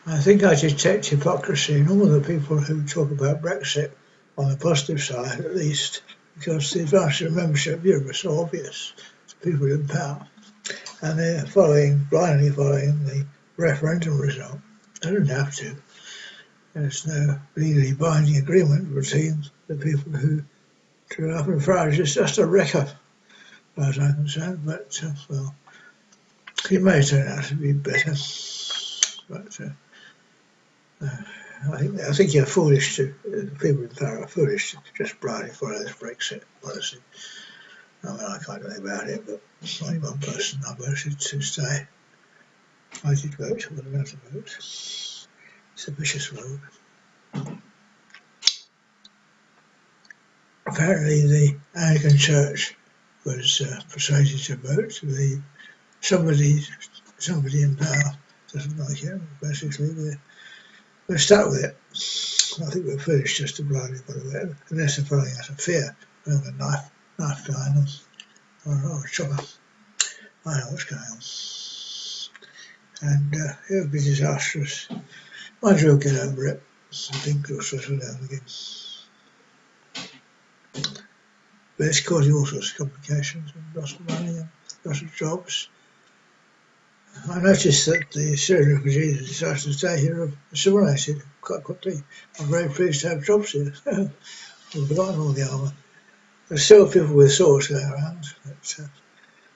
I think I detect hypocrisy in all the people who talk about Brexit, on the positive side at least, because the advantage of membership of Europe is so obvious to people in power, and they're blindly following the referendum result. They don't have to. There's no legally binding agreement between the people who drew up, and Farage is just a wrecker, as far as I'm concerned, but, well, he may turn out to be better, but I think you're foolish to, people in power are foolish to just blindly follow this Brexit policy. I mean, I can't do anything about it, but only one person I voted to stay. I did vote, I wasn't allowed to vote. It's a vicious road. Apparently the Anglican Church was persuaded to vote. Somebody in power doesn't like it. Basically, we're stuck with it. I think we're foolish just to blindly follow it, unless they're following us of fear. We have a knife behind them, or a chopper. I know what's going on. And it would be disastrous. Might as well get over it. Things will settle down again. But it's causing all sorts of complications and lots of money and lots of jobs. I noticed that the Syrian refugees who decided to stay here have assimilated quite quickly. I'm very pleased to have jobs here. We've forgotten all the armour. There's still people with swords going around, but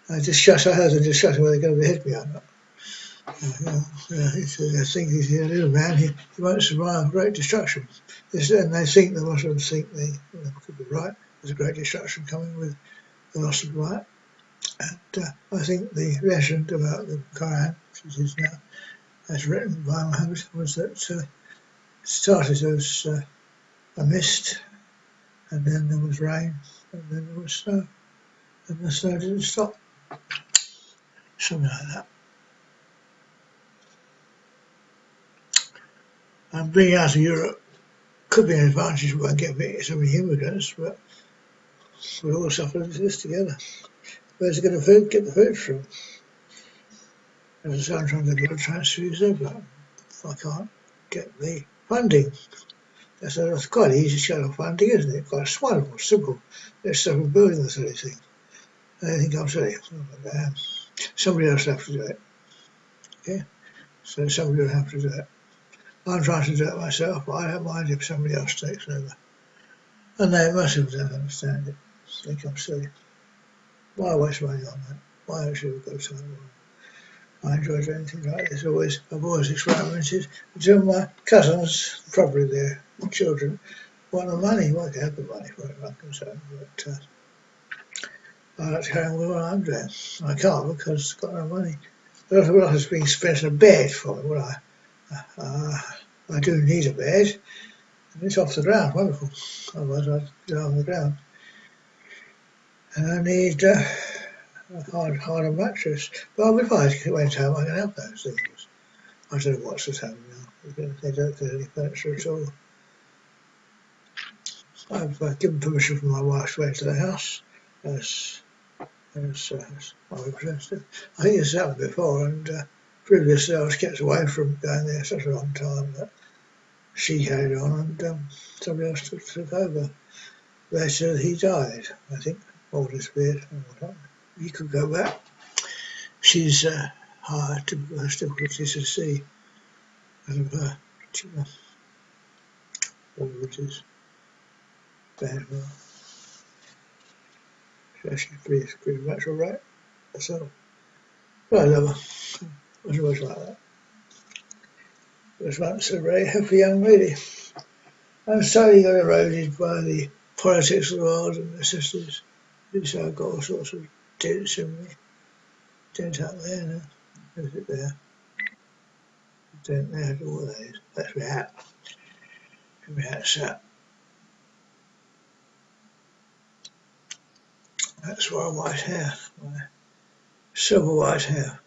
I heard them discussing whether they're going to hit me or not. I think he's a little man, he won't survive great destruction. And they think, the Muslims think, they could be right, there's a great destruction coming with the loss of light. And I think the legend about the Quran, which it is now, as written by Muhammad, was that it started as a mist, and then there was rain, and then there was snow, and the snow didn't stop. Something like that. And being out of Europe could be an advantage. We won't get so many immigrants, but we'll all suffer this together. Where's it going to get the food from? As I'm trying to get a transfuse over, I can't get the funding. That's quite easy to get funding, isn't it? Quite wonderful, simple. Let's start building the silly thing. They think I'm silly. Somebody else will have to do it. Okay? So somebody will have to do it. I'm trying to do it myself, but I don't mind if somebody else takes over. And most people don't understand it. They think I'm silly. Why waste money on that? Why should we go time? I enjoy doing things like this. I've always experimented until my cousins, probably their children, want the money. Well, they have the money for it, I'm concerned. But I like to carry on with what I'm doing. I can't because I've got no money. A lot is being spent on a bed for me. Well, I do need a bed, and it's off the ground. Wonderful. Otherwise, I'd go on the ground. And I need a harder mattress. Well, if I went home, I can have those things. I don't know what's at home now. They don't get any furniture at all. I've given permission from my wife to enter the house as my representative. I think it's happened before, and previously I was kept away from going there such a long time that she carried on, and somebody else took over. Later he died, I think, or disappeared. He could go back. She's has difficulties to see because of her tumor, which is bad. Well, so she's pretty much all right. So, but I love her. I was always like that. I was once a very happy young lady. I'm slowly got eroded by the politics of the world and necessities. So I've got all sorts of dents in me. Dent up there now. Is it there? Dent there, all those. That's my hat. My hat's up. That's my white hair. My silver white hair.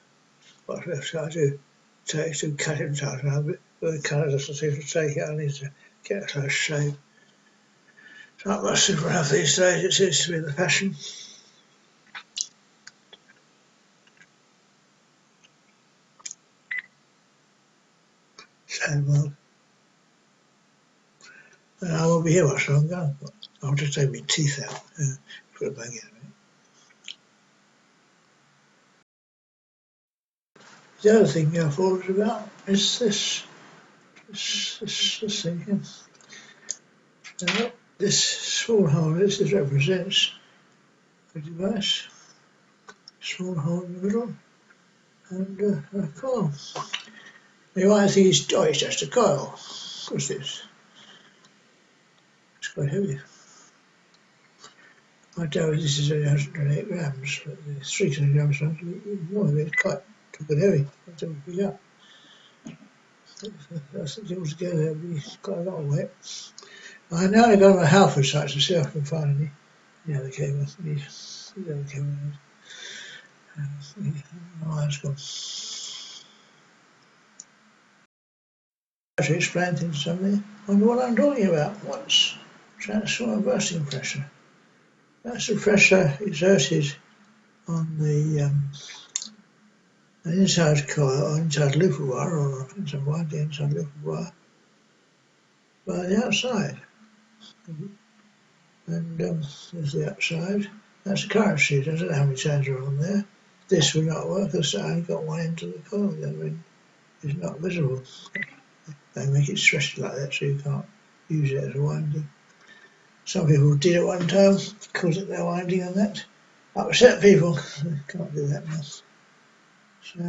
What else I do? To cut it tight now, but the colour doesn't seem to take it. I need to get a close shave. It's not much super enough these days. It seems to be the fashion. And I won't be here much longer. I'll just take my teeth out, put it back in. The other thing I thought about is this thing here. Now, this small hole, this represents a device, small hole in the middle, and a coil. You might think it's just a coil. Of course it's quite heavy. I doubt this is only 108 grams, but the 3 kilograms sounds more of it, quite heavy. That's all we got. That's it all together, it'll be quite a lot of weight. I now go to my Halford site to see if I can find any other cable. These other cables. Oh, that's gone. To explain things to somebody, I wonder what I'm talking about. What's transformer bursting pressure? That's the pressure exerted on the an inside coil, or inside loop of wire, or inside winding inside loop of wire by the outside. And there's the outside. That's the current sheet. I don't know how many turns are on there. This will not work because I only got one end of the coil. The other end is not visible. They make it stretched like that so you can't use it as a winding. Some people did at one time, cause it their winding on that. Upset people. Can't do that now. So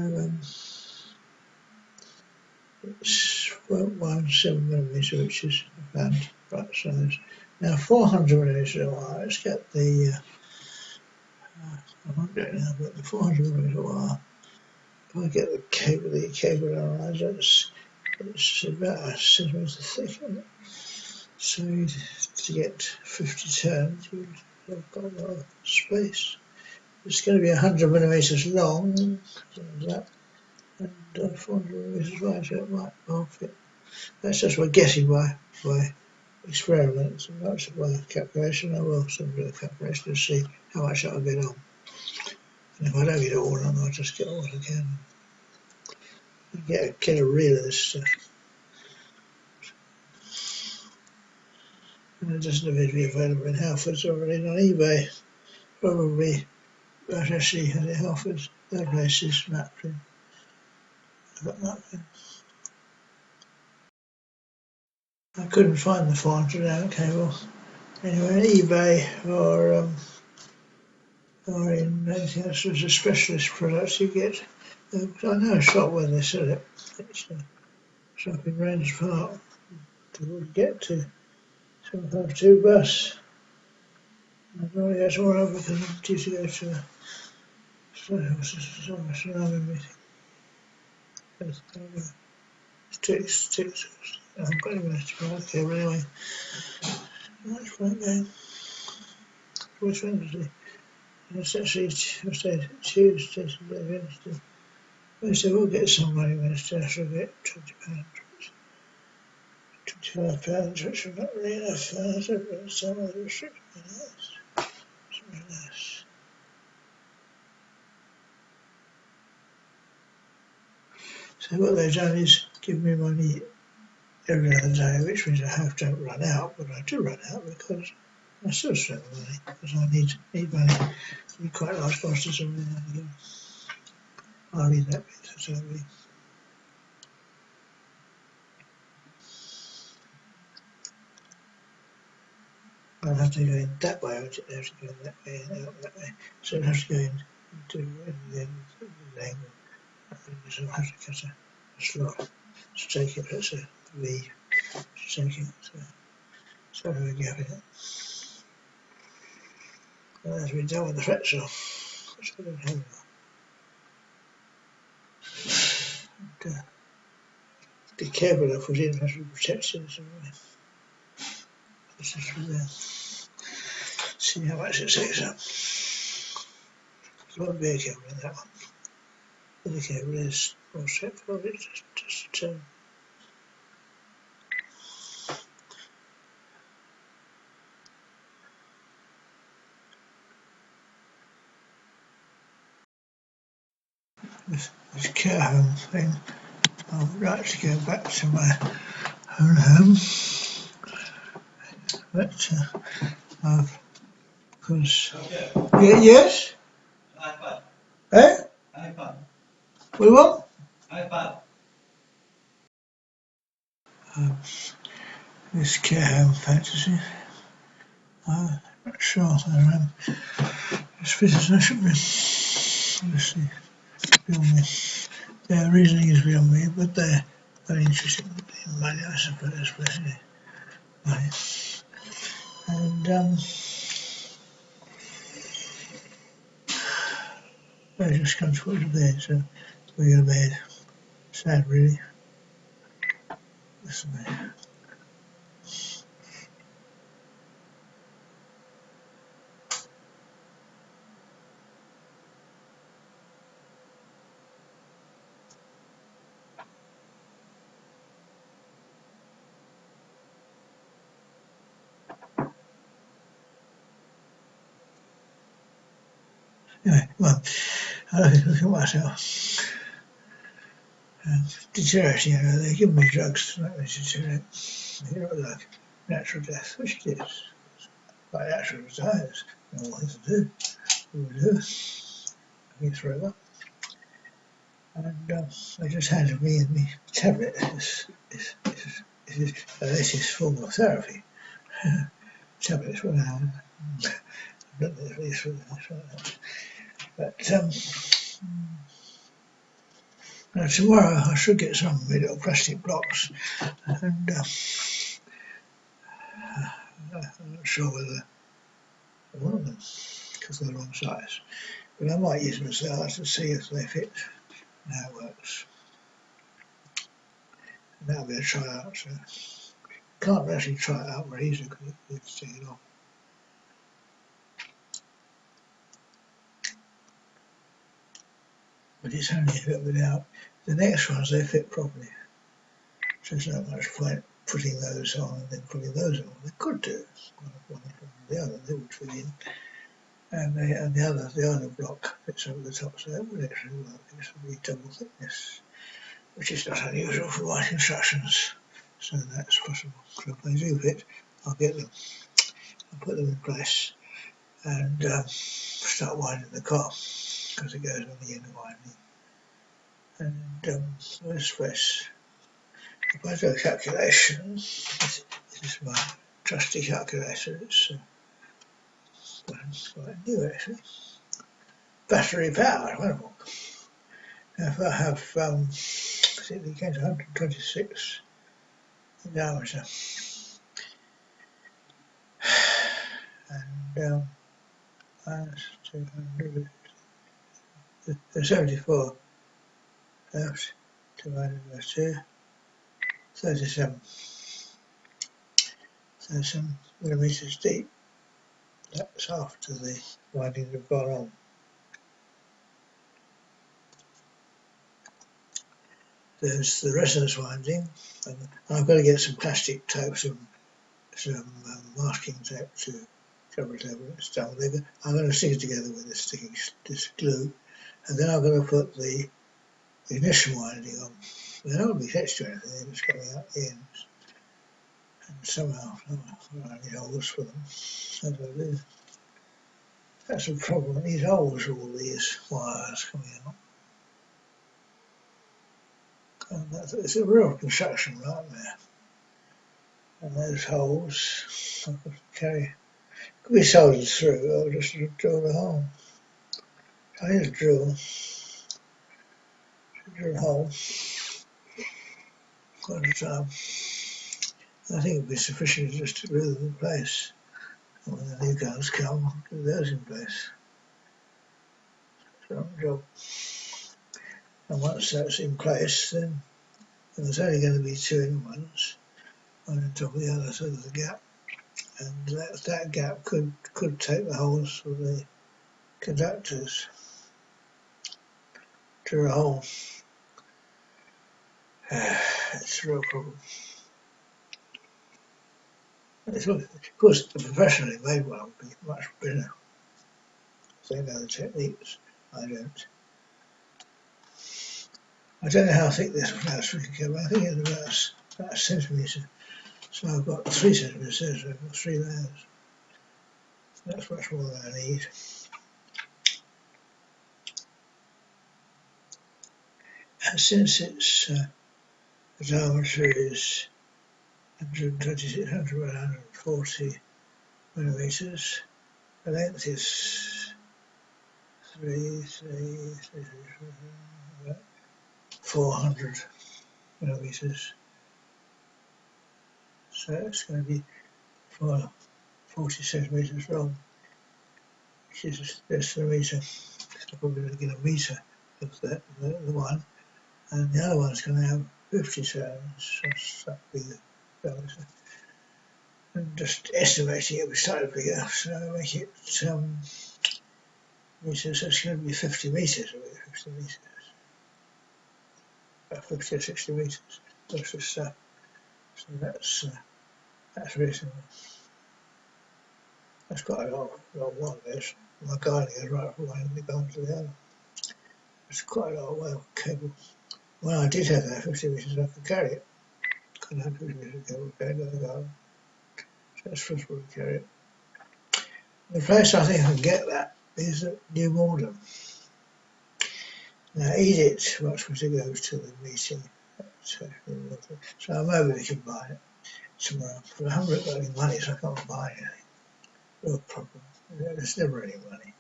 it's 0.17mm, which is about right size. Now 400mm wire. Let's get the I won't do it now, but the 400mm wire. If I get the cable analyzer, it's about a centimetre thick, isn't it? So to get 50 turns, you've got a lot of space. It's going to be 100mm long, something like that, and 400mm wide, so it might all fit. That's just we're guessing by experiments and not by calculation. I will soon do a calculation to see how much I'll get on. And if I don't get it all on, I'll just get what I can. And get a reel of this stuff. And it doesn't appear to be available in Halfords or on eBay. Probably, but actually, in Halfords, their place is mapped in. I've got mapped in. I couldn't find the 400 cable anywhere on eBay or in anything else. There's a specialist product you get. I know a shop where they sell it. It's a shop in Range Park to get to 752 bus. I've already got all over because I'm due to go to a tsunami meeting. It's I'm pretty much okay, but anyway. That's fine going. It's Wednesday. And it's actually Tuesday, Wednesday. Wednesday we'll get some money Wednesday. I shall get £20. £25, which is not really enough funds, but some of the restricted nice. It's very nice. So what they've done is give me money every other day, which means I don't run out, but I do run out because I still spend the money because I need money. I need quite large quantities of money. I'll read that bit, so I'll have to go in that way, I'll have to go that way and out that way. So I'll have to go into the angle. So I'll have to cut a slot to take it, that's a V, to take it, so I'll have a gap in it. And that's been done with the fret saw, which I don't have. And, the cable I put in has to be protected in some way. This is from there. See how much it takes up. There's one big cable in that one. The other cable is more straightforward, it's just a turn. This care home thing, I would like to go back to my own home, but because yes, eh? We what? This care home fantasy. I'm not sure. As fit as I should be. Obviously, beyond me. Their reasoning is beyond me, but they're very interested in money, I suppose, especially money. And I just come towards bed, so we go to bed. Sad, really. That's the way. Anyway, well, I look at myself. Deteriorating, they give me drugs to make me deteriorate. They look like natural death, which it is. By natural desires, no one things to do. We will do. I mean, forever. And they just handed me the tablet. This is the latest form of therapy. Tablets were but now tomorrow I should get some of my little plastic blocks, and I'm not sure whether I want them because they're the wrong size, but I might use them myself to see if they fit and how it works. And that'll be a try out. So can't actually try it out very easily because it's taken off. But it's only a little bit out. The next ones they fit properly. So there's not much point putting those on and then putting those on. They could do one from the other, they would fit in. And the other block fits over the top, so that would actually work. This would be double thickness, which is not unusual for writing instructions. So that's possible. So if they do fit, I'll get them. I'll put them in place and start winding the car because it goes on the end of winding. And let's press. If I do a calculation, this is my trusty calculator. It's quite new actually. Battery powered, wonderful. Now if I have, it came to 126 in diameter, and minus 200, 74 out divided by 2, 37 millimeters deep. That's after the windings have gone on. There's the resonance winding, and I've got to get some plastic tape, some masking tape to cover it over. It's done. I'm going to stick it together with this glue, and then I'm going to put the ignition winding on. They're not going to be attached to anything, they're just coming out the ends. And somehow I need holes for them. As I do. That's a problem. I need holes for all these wires coming out. And it's a real construction nightmare. And those holes I could carry. Could be soldered through, or just drill the hole. I need a drill a hole. But I think it'd be sufficient just to glue them in place. And when the new guns come, glue those in place. So job. And once that's in place, then there's only going to be 2 in ones, one on top of the other, so there's a gap. And that gap could take the holes for the conductors to a hole. It's a real problem. Of course, the professionally made one would be much better. They know the techniques. I don't. I don't know how thick this loudspeaker cable. I think it's about a centimetre. So I've got 3 centimetres there, so I've got 3 layers. That's much more than I need. And since its the diameter is 126, 140 millimetres, the length is 400 millimetres. So it's going to be 40 centimetres long, which is less than a metre. So probably going to get a metre of the one, and the other one's going to have 50 turns. That'll be the diameter. I'm just estimating it with slightly bigger, so I make it meters. So it's going to be 50 metres. 50 metres, about 50 or 60 metres. So that's reasonable. That's quite a long one. This my guiding is right from one end of the gun to the other. It's quite a long cable. When I did have that 50 metres, I could carry it. Couldn't have 50 metres cable carried in the garden. So it's possible to carry it. The place I think I can get that is at New Malden. Now Edith wants me to go to the meeting at New Malden, so maybe we can buy it tomorrow. But I haven't got any money, so I can't buy anything. No problem. There's never any money.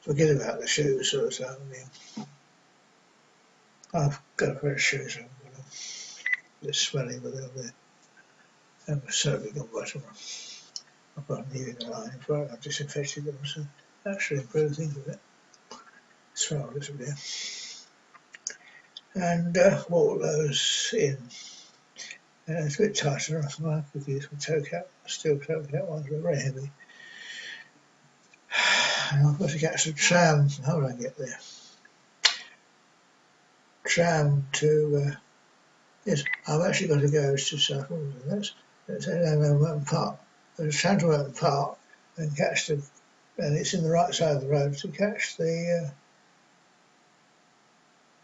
Forget about the shoes or something. I mean, I've got a pair of shoes. I'm going to get smelly, but they'll certainly gone by tomorrow. I've got a new in the line for it. I've disinfected them, so actually improved things with it. Smell a little bit. And Waterloo's in. It's a bit tighter than I thought. I could use some toe cap. Steel toe cap ones are very heavy. And I've got to catch a tram. How would I get there? Tram to. Yes, I've actually got to go to South London. That's Merton Park. There's a tram to Merton Park and catch the. And it's in the right side of the road to catch the.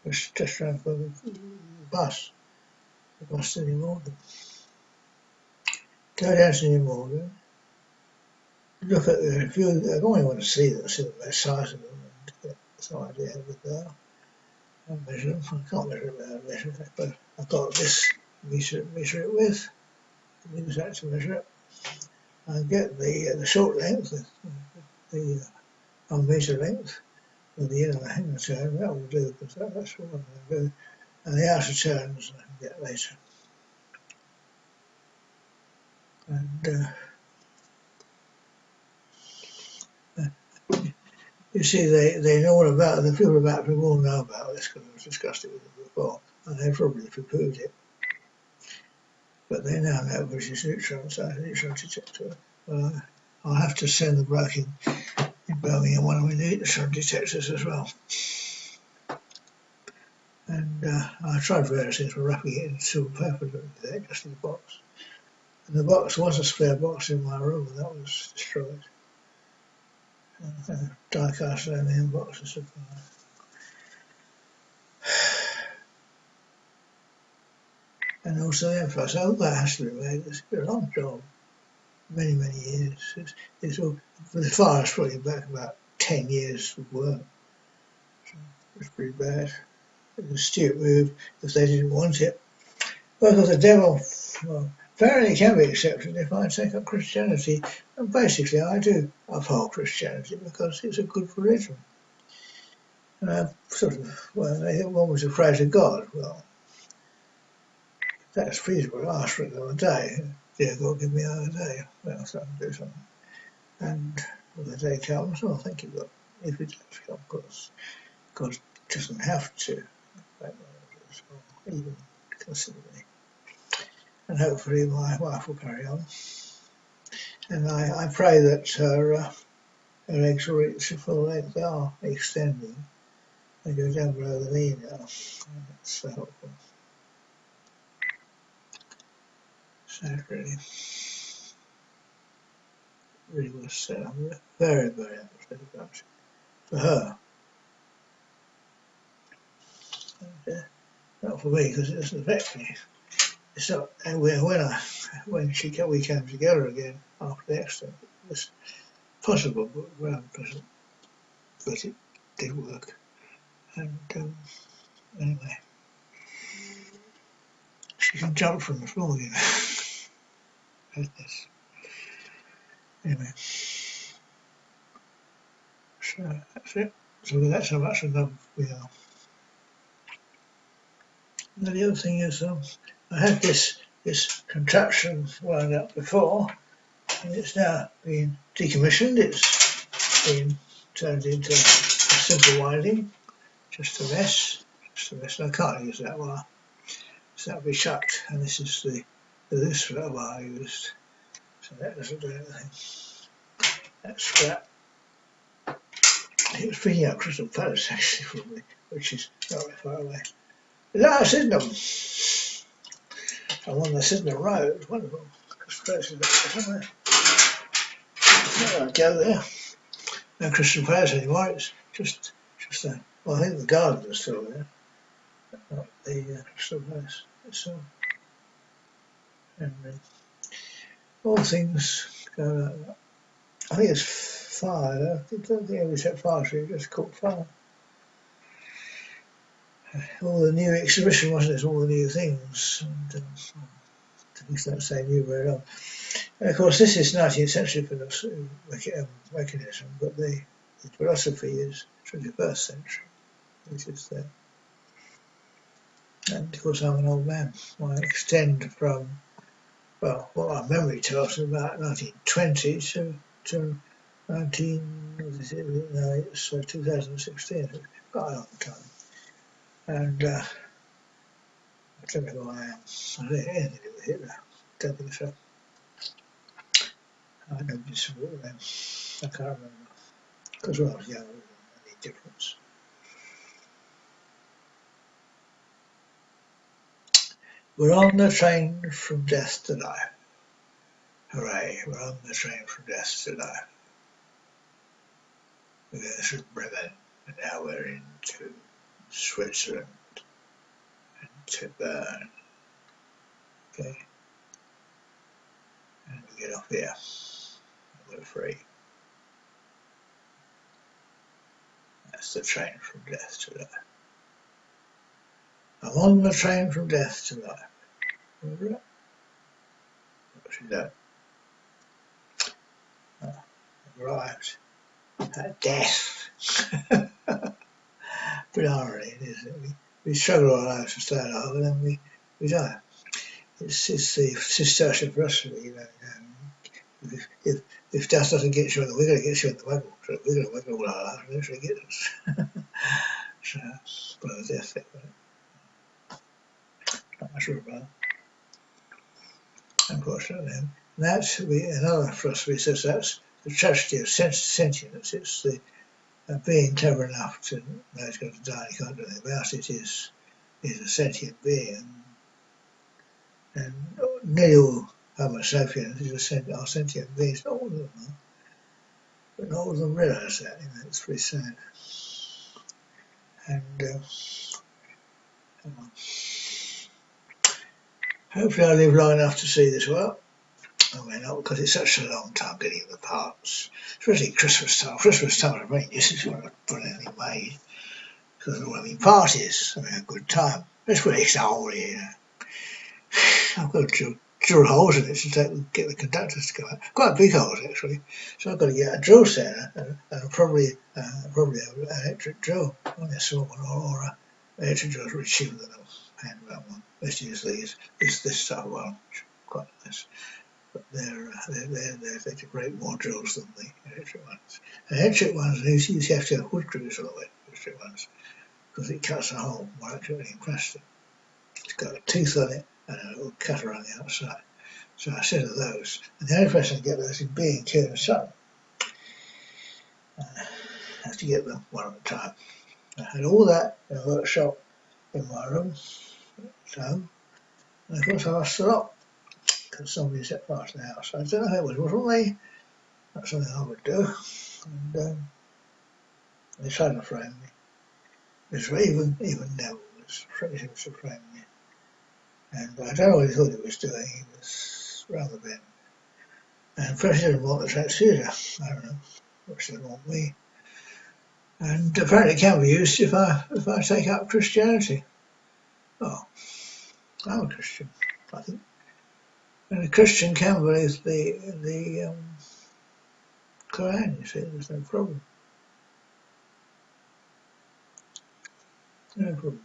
Just around for the bus. The bus to New Malden. Go down to New Malden. Look at the if you I only want to see them, see the size of them and get some idea of they are. And measure them. I can't measure them without measuring it, but I've got this meter it with. Use that to measure it. I get the short length, the 1 metre length of the inner hanger turn. That will do because that's what I'm going to do. And the outer turns I can get later. And you see, they know all about it. The people about it all know about this because I've discussed it with them before, and they probably poo-pooed it. But they now know which is neutron, so neutron detector. I'll have to send the bloke in Birmingham one of my neutron detectors as well. And I tried various things for wrapping it in silver paper there, just in the box. And the box was a spare box in my room, and that was destroyed. Die-cast aluminium box of supply. And also the Empress. I hope that has to be made. It's been a long job. Many years. It's all, as far as probably back about 10 years of work. So it's pretty bad. It was a stupid move if they didn't want it. Well, because the devil, well, apparently it can be accepted if I take up Christianity. And basically I do uphold Christianity because it's a good religion. And I sort of, well, they think one was afraid of God. Well, that's feasible. I ask for it another day. Dear God, give me another day. Well, so I can do something. And when the day comes, well, thank you, God. If it does come, of course, God doesn't have to, even consider me. And hopefully my wife will carry on. And I pray that her eggs will reach the full length. They are extending. They go down below the knee now. And that's helpful. Sad, really. Really was sad. I'm very upset about it. For her. Not for me, because it doesn't affect me. It's not, and when we came together again after the accident, it was possible, but around present, but it did work. And anyway, she can jump from the floor, you know. Anyway, so that's it. So that's how much in love we are. And the other thing is, I had this contraption wound up before, and it's now been decommissioned. It's been turned into a simple winding, just a mess. I can't use that wire, so that'll be chucked. And this is the loose wire I used, so that doesn't do anything. That's scrap. It was picking up Crystal Palace actually from me, which is not very far away. Is that Sydenham? I'm on the Sydenham Road, wonderful. Crystal Palace is somewhere. I'd go there. No Crystal Palace anymore, it's just well, I think the gardens are still there, not the Crystal Palace itself. And all things go like that. I think it's fire. I don't think we set fire to it, just caught fire. All the new exhibition, wasn't it? All the new things. And things don't say new very long. And of course, this is 19th century mechanism, but the philosophy is 21st century, which is there. And of course, I'm an old man. I extend from, well, what our memory tells us about 1920 to 2016. It's quite a long time. And I don't know who I am. I don't think anything to do with Hitler. Don't think so. I don't support them. I can't remember. Because when I was young, there wasn't any difference. We're on the train from death to life. Hooray, we're on the train from death to life. We're going through Bremen, and now we're into Switzerland and to Bern. Okay. And we get off here, and we're free. That's the train from death to life. I'm on the train from death to life. Remember that? What should that? I've arrived at death. But irony, isn't it? We struggle our lives to stay alive, and then we die. It's the Cistercian philosophy, you know. If death doesn't get you, we're going to get you in the waggle. So we're going to waggle all our lives and eventually get us. So, but it's death, not much of a bother, unfortunately. And that's another philosophy says that's the tragedy of sentience. It's the being clever enough to know he's going to die, he can't do anything about it, is a sentient being. And nearly all Homo sapiens are sentient beings, not all of them are, but not all of them realise that, you know, it's pretty sad. And hopefully I live long enough to see this well. I may not, because it's such a long time getting the parts, especially Christmas time. Christmas time, I mean, this is when I put anything made, because I want to be parties, having a good time. Let's put extra hole here. I've got to drill holes in it to get the conductors to go out. Quite big holes actually. So I've got to get a drill set and probably an electric drill. Only a small one or an electric drill is really cheaper than a hand run one. Let's use these. This type of one, quite nice. But they create more drills than the electric ones. The electric ones, you have to have wood grooves on the electric ones because it cuts a hole more accurately in plastic. It's got a tooth on it and a little cut around the outside. So I set of those. And the only place I can get those is being here in the sun. I have to get them one at a time. I had all that in a workshop in my room. So, and of course I lost a lot because somebody set fire to the house. I don't know if it was me. That's something I would do. And they tried to frame me. Even Neville was friendly, and I don't know what he thought he was doing. He was rather bent. And first he didn't want the transfuser. I don't know. Which didn't want me. And apparently it can be used if I take up Christianity. Oh, I'm a Christian, I think. And a Christian can believe the Quran, you see, there's no problem. No problem.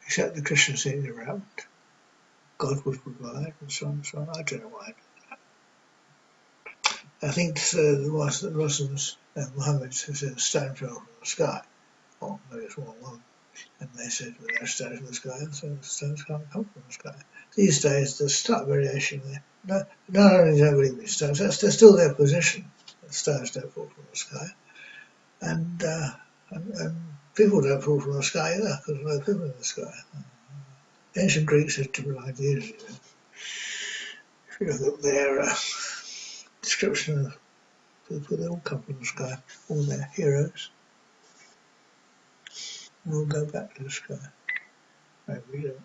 Except the Christians think around. God would provide and so on and so on. I don't know why. I think the Muslims and Muhammad says a stone fell from the sky. Or maybe it's one. And they said, well, there's stones from the sky, so the stones can't come from the sky. These days, there's slight variation there. No, not only do they believe in stones, that's still their position. The stones don't fall from the sky. And people don't fall from the sky either, because there are no people in the sky. Ancient Greeks had different ideas. You know. If you look at their description of people, they all come from the sky, all their heroes. They all go back to the sky. Maybe we don't.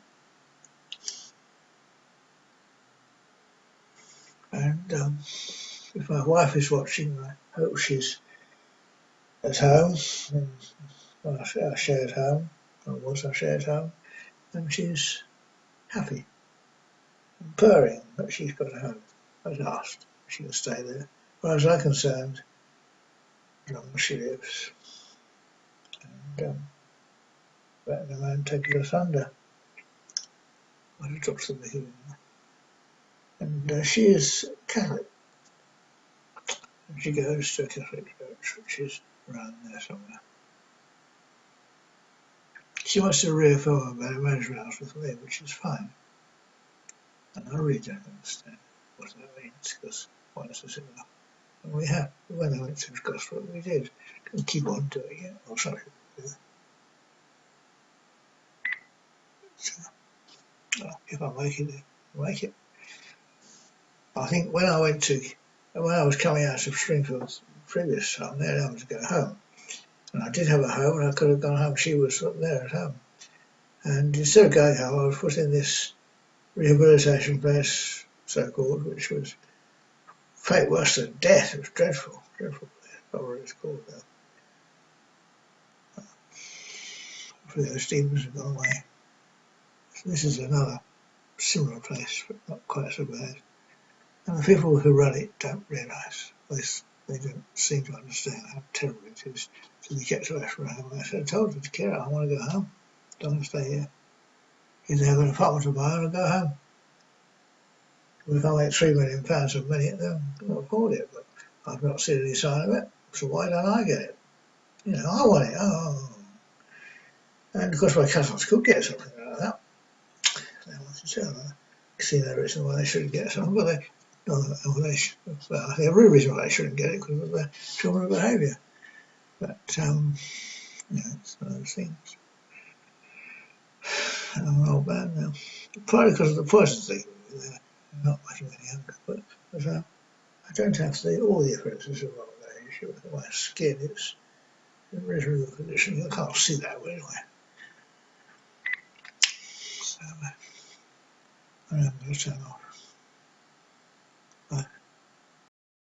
And if my wife is watching, I hope she's at home. I shared home, I shared home, and she's happy and purring that she's got a home at last. She can stay there. As far as I'm concerned, as long as she lives. And let the man take her asunder. What a drop to the heel. And she is Catholic. And she goes to a Catholic church, which is around there somewhere. She wants to reaffirm about marriage vows with me, which is fine. And I really don't understand what that means, because once is enough. And when I went to Gospel, we did. And keep on doing it, or something. So, if I make it, make it. I think when I was coming out of Springfield's previous time, then I was to go home. And I did have a home, and I could have gone home. She was up there at home. And instead of going home, I was put in this rehabilitation place, so-called, which was fate worse than death. It was dreadful, dreadful. I don't know what it's called though. Hopefully those demons have gone away. So this is another similar place, but not quite so bad. And the people who run it don't realise. They don't seem to understand how terrible it is to be kept away from home. I said, I told her to care. I want to go home. Don't want to stay here. Either have an apartment of my own or go home. We can't make £3 million of money at them. I can't afford it, but I've not seen any sign of it. So why don't I get it? You know, I want it. Oh. And of course my cousins could get something like that. They wanted to. I see no reason why they shouldn't get something, but every reason why they shouldn't get it because of their children's behaviour. But it's one of those things. I'm an old man now, partly because of the poison thing. They're not much any younger, but I don't have all the appearances of old age. My skin is in reasonable condition. I can't see that way anyway. So I'm going to turn off. Bye.